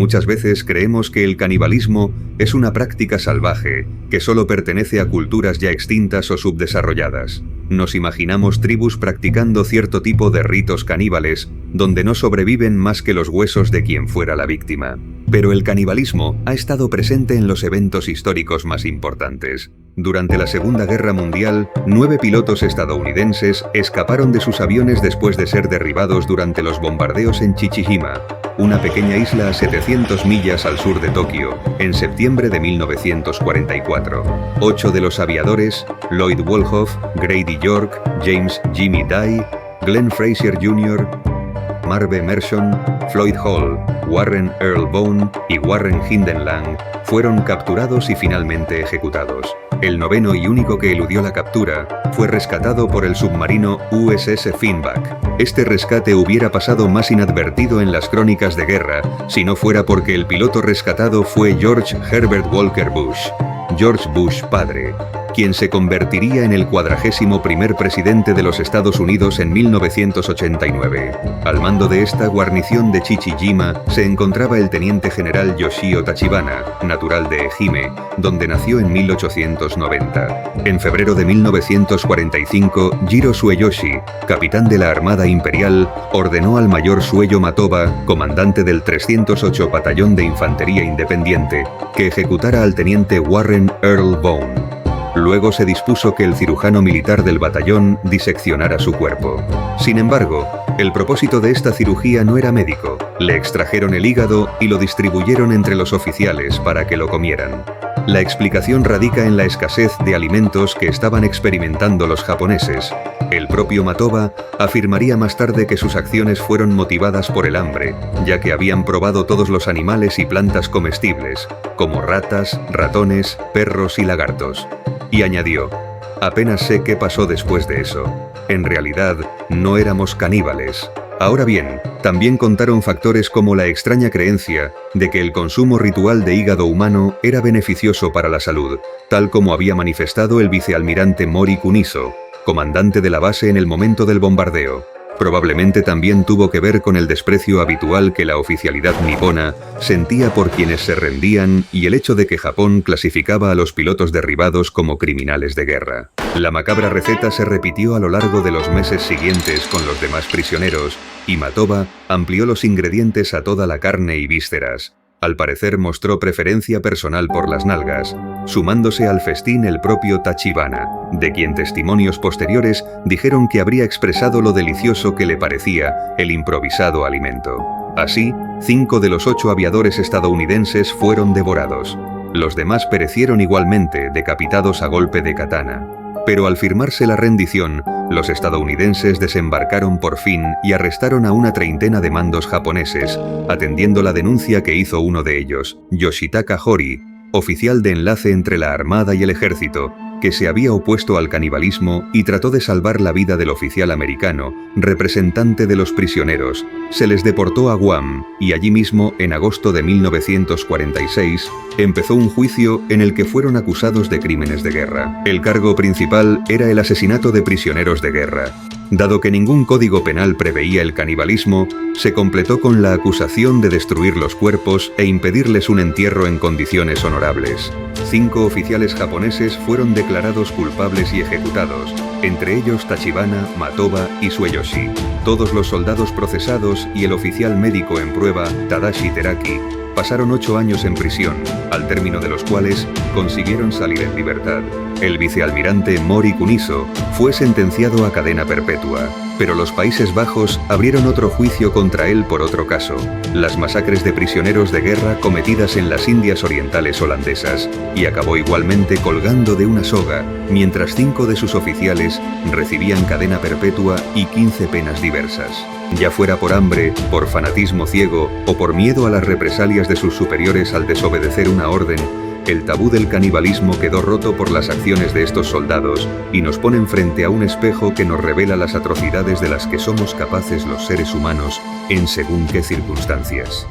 Muchas veces creemos que el canibalismo es una práctica salvaje, que solo pertenece a culturas ya extintas o subdesarrolladas. Nos imaginamos tribus practicando cierto tipo de ritos caníbales, donde no sobreviven más que los huesos de quien fuera la víctima. Pero el canibalismo ha estado presente en los eventos históricos más importantes. Durante la Segunda Guerra Mundial, 9 pilotos estadounidenses escaparon de sus aviones después de ser derribados durante los bombardeos en Chichijima, una pequeña isla a 700 millas al sur de Tokio, en septiembre de 1944. 8 de los aviadores, Lloyd Wolhoff, Grady York, James Jimmy Dye, Glenn Frazier Jr., Marve Mershon, Floyd Hall, Warren Earl Bone y Warren Hindenlang fueron capturados y finalmente ejecutados. El noveno y único que eludió la captura fue rescatado por el submarino USS Finback. Este rescate hubiera pasado más inadvertido en las crónicas de guerra si no fuera porque el piloto rescatado fue George Herbert Walker Bush, George Bush padre, quien se convertiría en el 41º presidente de los Estados Unidos en 1989. Al mando de esta guarnición de Chichijima se encontraba el teniente general Yoshio Tachibana, natural de Ehime, donde nació en 1890. En febrero de 1945, Jiro Sueyoshi, capitán de la Armada Imperial, ordenó al mayor Sueyo Matoba, comandante del 308 Batallón de Infantería Independiente, que ejecutara al teniente Warren Earl Bone. Luego se dispuso que el cirujano militar del batallón diseccionara su cuerpo. Sin embargo, el propósito de esta cirugía no era médico. Le extrajeron el hígado y lo distribuyeron entre los oficiales para que lo comieran. La explicación radica en la escasez de alimentos que estaban experimentando los japoneses. El propio Matoba afirmaría más tarde que sus acciones fueron motivadas por el hambre, ya que habían probado todos los animales y plantas comestibles, como ratas, ratones, perros y lagartos. Y añadió: apenas sé qué pasó después de eso. En realidad, no éramos caníbales. Ahora bien, también contaron factores como la extraña creencia de que el consumo ritual de hígado humano era beneficioso para la salud, tal como había manifestado el vicealmirante Mori Kunizo, comandante de la base en el momento del bombardeo. Probablemente también tuvo que ver con el desprecio habitual que la oficialidad nipona sentía por quienes se rendían y el hecho de que Japón clasificaba a los pilotos derribados como criminales de guerra. La macabra receta se repitió a lo largo de los meses siguientes con los demás prisioneros y Matoba amplió los ingredientes a toda la carne y vísceras. Al parecer mostró preferencia personal por las nalgas, sumándose al festín el propio Tachibana, de quien testimonios posteriores dijeron que habría expresado lo delicioso que le parecía el improvisado alimento. Así, 5 de los 8 aviadores estadounidenses fueron devorados. Los demás perecieron igualmente, decapitados a golpe de katana. Pero al firmarse la rendición, los estadounidenses desembarcaron por fin y arrestaron a una treintena de mandos japoneses, atendiendo la denuncia que hizo uno de ellos, Yoshitaka Hori, oficial de enlace entre la Armada y el Ejército, que se había opuesto al canibalismo y trató de salvar la vida del oficial americano, representante de los prisioneros. Se les deportó a Guam, y allí mismo, en agosto de 1946, empezó un juicio en el que fueron acusados de crímenes de guerra. El cargo principal era el asesinato de prisioneros de guerra. Dado que ningún código penal preveía el canibalismo, se completó con la acusación de destruir los cuerpos e impedirles un entierro en condiciones honorables. 5 oficiales japoneses fueron declarados culpables y ejecutados, entre ellos Tachibana, Matoba y Sueyoshi. Todos los soldados procesados y el oficial médico en prueba, Tadashi Teraki, pasaron 8 años en prisión, al término de los cuales consiguieron salir en libertad. El vicealmirante Mori Kunizo fue sentenciado a cadena perpetua, pero los Países Bajos abrieron otro juicio contra él por otro caso: las masacres de prisioneros de guerra cometidas en las Indias Orientales holandesas, y acabó igualmente colgando de una soga, mientras 5 de sus oficiales recibían cadena perpetua y 15 penas diversas. Ya fuera por hambre, por fanatismo ciego o por miedo a las represalias de sus superiores al desobedecer una orden, el tabú del canibalismo quedó roto por las acciones de estos soldados y nos ponen frente a un espejo que nos revela las atrocidades de las que somos capaces los seres humanos en según qué circunstancias.